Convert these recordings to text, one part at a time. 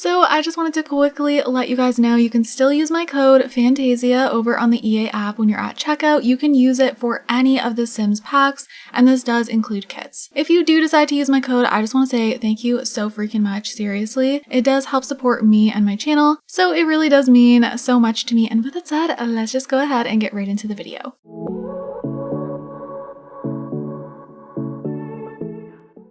So I just wanted to quickly let you guys know you can still use my code Fantayzia over on the EA app when you're at checkout. You can use it for any of the Sims packs, and this does include kits. If you do decide to use my code, I just want to say thank you so freaking much, seriously. It does help support me and my channel, so it really does mean so much to me. And with that said, let's just go ahead and get right into the video.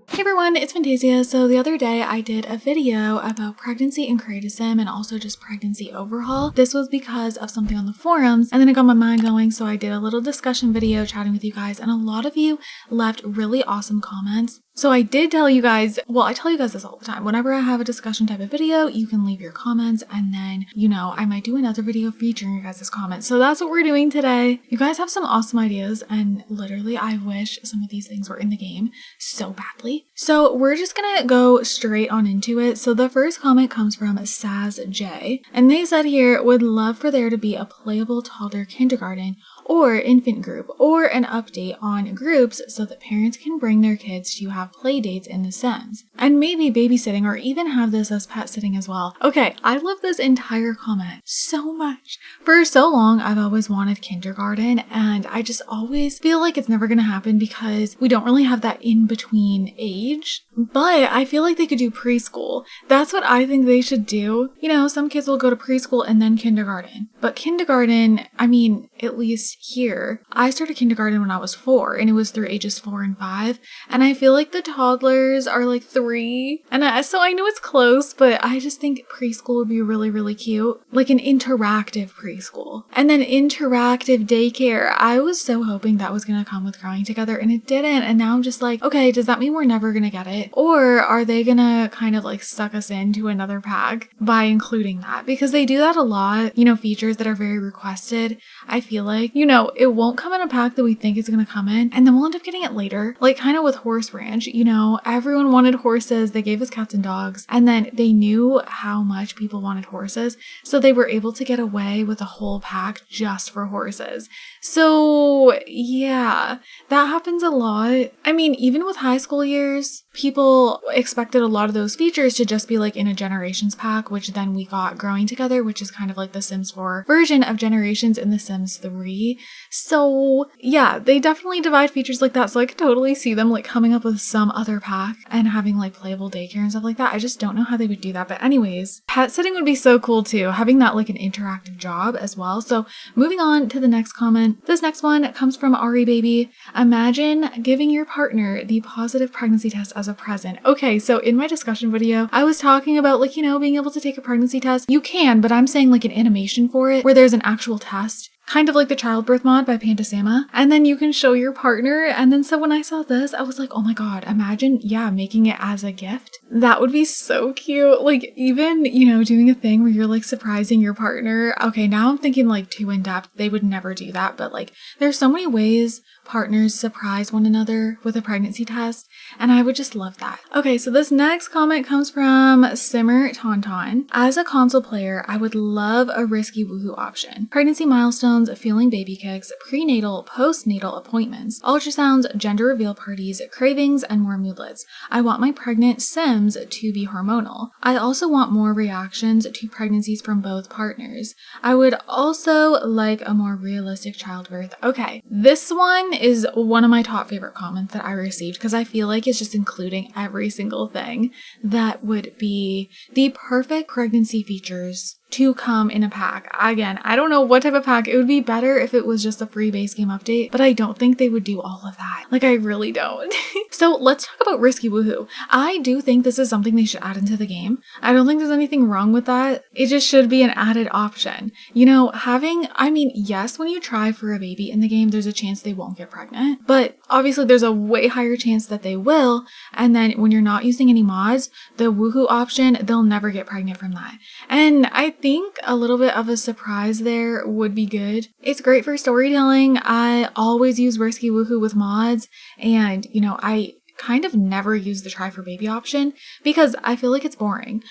Hey everyone, it's Fantayzia. So the other day I did a video about pregnancy and create a sim and also just pregnancy overhaul. This was because of something on the forums and then it got my mind going, so I did a little discussion video chatting with you guys, and a lot of you left really awesome comments. So I did tell you guys, well, I tell you guys this all the time. Whenever I have a discussion type of video, you can leave your comments and then, you know, I might do another video featuring your guys' comments. So that's what we're doing today. You guys have some awesome ideas and literally I wish some of these things were in the game so badly. So we're just gonna go straight on into it. So the first comment comes from Saz J, and they said here, would love for there to be a playable toddler kindergarten or infant group, or an update on groups so that parents can bring their kids to have play dates in the Sims, and maybe babysitting, or even have this as pet sitting as well. Okay, I love this entire comment so much. For so long, I've always wanted kindergarten, and I just always feel like it's never gonna happen because we don't really have that in-between age. But I feel like they could do preschool. That's what I think they should do. You know, some kids will go to preschool and then kindergarten. But kindergarten, I mean, at least here, I started kindergarten when I was 4, and it was through ages 4 and 5. And I feel like the toddlers are like 3. And so I know it's close, but I just think preschool would be really, really cute. Like an interactive preschool. And then interactive daycare. I was so hoping that was going to come with Growing Together, and it didn't. And now I'm just like, okay, does that mean we're never going to get it? Or are they gonna kind of like suck us into another pack by including that? Because they do that a lot, you know, features that are very requested. I feel like, you know, it won't come in a pack that we think it's gonna come in, and then we'll end up getting it later. Like kind of with Horse Ranch, you know, everyone wanted horses, they gave us cats and dogs, and then they knew how much people wanted horses, so they were able to get away with a whole pack just for horses. So yeah, that happens a lot. I mean, even with high school years, people expected a lot of those features to just be like in a Generations pack, which then we got Growing Together, which is kind of like the Sims 4 version of Generations in the Sims 3. So yeah, they definitely divide features like that. So I could totally see them like coming up with some other pack and having like playable daycare and stuff like that. I just don't know how they would do that. But anyways, pet sitting would be so cool too, having that like an interactive job as well. So moving on to the next comment. This next one comes from Ari Baby. Imagine giving your partner the positive pregnancy test as a present. Okay, so in my discussion video, I was talking about like, you know, being able to take a pregnancy test. You can, but I'm saying like an animation for it where there's an actual test. Kind of like the childbirth mod by fantayzia, and then you can show your partner. And then so when I saw this, I was like, oh my god, imagine, yeah, making it as a gift. That would be so cute. Like even, you know, doing a thing where you're like surprising your partner. Okay, now I'm thinking like too in depth. They would never do that, but like there's so many ways partners surprise one another with a pregnancy test, and I would just love that. Okay, so this next comment comes from Simmer Tauntaun. As a console player, I would love a risky woohoo option. Pregnancy milestones, feeling baby kicks, prenatal, postnatal appointments, ultrasounds, gender reveal parties, cravings, and more moodlets. I want my pregnant Sims to be hormonal. I also want more reactions to pregnancies from both partners. I would also like a more realistic childbirth. Okay, this one is one of my top favorite comments that I received because I feel like it's just including every single thing that would be the perfect pregnancy features to come in a pack. Again, I don't know what type of pack. It would be better if it was just a free base game update, but I don't think they would do all of that. Like, I really don't. So let's talk about risky woohoo. I do think this is something they should add into the game. I don't think there's anything wrong with that. It just should be an added option. You know, I mean, yes, when you try for a baby in the game, there's a chance they won't get pregnant, but obviously there's a way higher chance that they will. And then when you're not using any mods, the woohoo option, they'll never get pregnant from that. And I think a little bit of a surprise there would be good. It's great for storytelling. I always use risky woohoo with mods, and you know, I kind of never use the try for baby option because I feel like it's boring.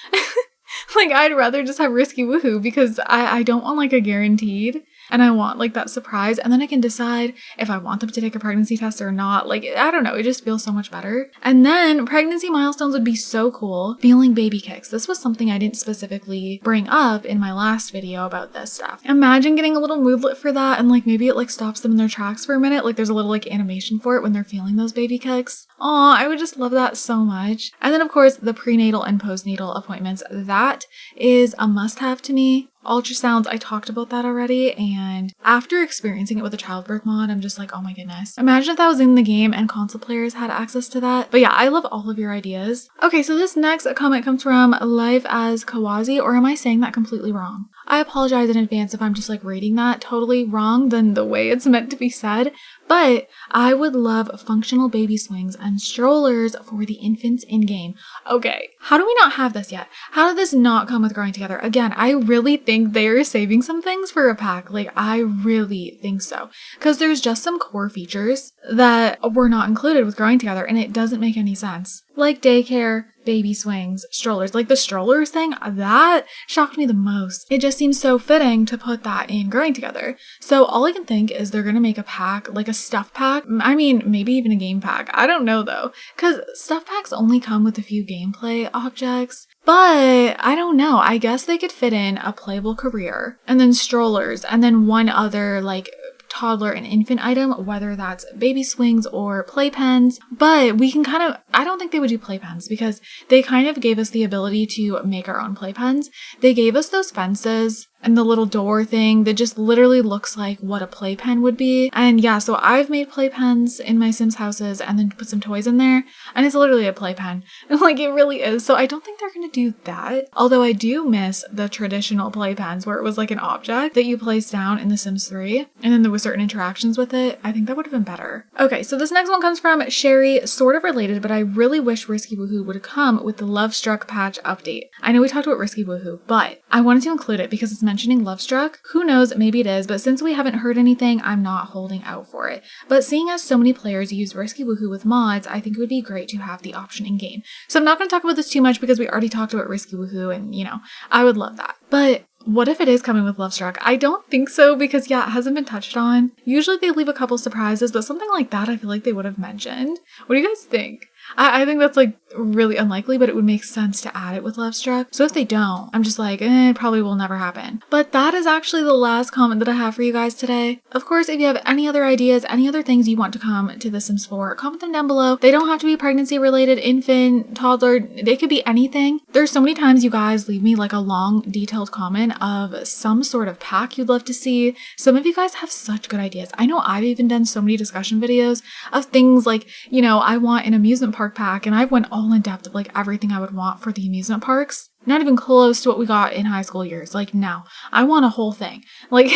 Like, I'd rather just have risky woohoo because I don't want like a guaranteed. and I want like that surprise, and then I can decide if I want them to take a pregnancy test or not. Like, I don't know, it just feels so much better. And then pregnancy milestones would be so cool. Feeling baby kicks. This was something I didn't specifically bring up in my last video about this stuff. Imagine getting a little moodlet for that, and like maybe it like stops them in their tracks for a minute. Like there's a little like animation for it when they're feeling those baby kicks. Aw, I would just love that so much. And then of course the prenatal and postnatal appointments. That is a must-have to me. Ultrasounds, I talked about that already, and after experiencing it with a childbirth mod, I'm just like, oh my goodness. Imagine if that was in the game and console players had access to that. But yeah, I love all of your ideas. Okay, so this next comment comes from Life as Kawazi, or am I saying that completely wrong? I apologize in advance if I'm just like reading that totally wrong than the way it's meant to be said. But I would love functional baby swings and strollers for the infants in-game. Okay, how do we not have this yet? How did this not come with Growing Together? Again, I really think they're saving some things for a pack. Like, I really think so. Because there's just some core features that were not included with Growing Together, and it doesn't make any sense. Like daycare, baby swings, strollers. Like the strollers thing, that shocked me the most. It just seems so fitting to put that in Growing Together. So all I can think is they're gonna make a pack, like a stuff pack. I mean, maybe even a game pack. I don't know though, because stuff packs only come with a few gameplay objects. But I don't know. I guess they could fit in a playable career, and then strollers, and then one other like toddler and infant item, whether that's baby swings or playpens. But we can kind of, I don't think they would do playpens because they kind of gave us the ability to make our own playpens. They gave us those fences and the little door thing that just literally looks like what a playpen would be. And yeah, so I've made playpens in my Sims houses and then put some toys in there, and it's literally a playpen. Like, it really is. So I don't think they're gonna do that. Although I do miss the traditional playpens where it was like an object that you placed down in The Sims 3, and then there were certain interactions with it. I think that would have been better. Okay, so this next one comes from Sherry, sort of related, but I really wish Risky Woohoo would come with the Love Struck patch update. I know we talked about Risky Woohoo, but I wanted to include it because it's mentioning Love Struck. Who knows, maybe it is, but since we haven't heard anything, I'm not holding out for it. But seeing as so many players use Risky Woohoo with mods, I think it would be great to have the option in game. So I'm not going to talk about this too much because we already talked about Risky Woohoo, and you know, I would love that. But what if it is coming with Love Struck? I don't think so because yeah, it hasn't been touched on. Usually they leave a couple surprises, but something like that I feel like they would have mentioned. What do you guys think? I think that's like really unlikely, but it would make sense to add it with Love Struck. So if they don't, I'm just like, it probably will never happen. But that is actually the last comment that I have for you guys today. Of course, if you have any other ideas, any other things you want to come to The Sims 4, comment them down below. They don't have to be pregnancy related, infant, toddler, they could be anything. There's so many times you guys leave me like a long detailed comment of some sort of pack you'd love to see. Some of you guys have such good ideas. I know I've even done so many discussion videos of things like, you know, I want an amusement park pack, and I went all in depth of like everything I would want for the amusement parks. Not even close to what we got in high school years. Like, now I want a whole thing. Like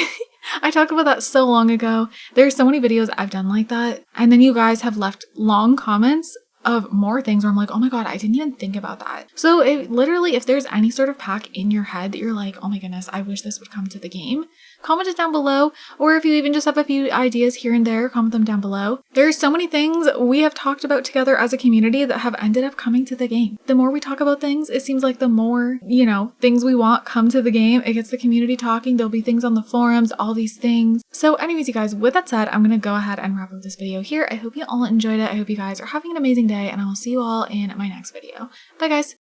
I talked about that so long ago. There's so many videos I've done like that, and then you guys have left long comments of more things where I'm like, oh my god, I didn't even think about that. So if there's any sort of pack in your head that you're like, oh my goodness, I wish this would come to the game, comment it down below. Or if you even just have a few ideas here and there, comment them down below. There's so many things we have talked about together as a community that have ended up coming to the game. The more we talk about things, it seems like the more, you know, things we want come to the game. It gets the community talking. There'll be things on the forums, all these things. So anyways, you guys, with that said, I'm gonna go ahead and wrap up this video here. I hope you all enjoyed it. I hope you guys are having an amazing day, and I will see you all in my next video. Bye guys.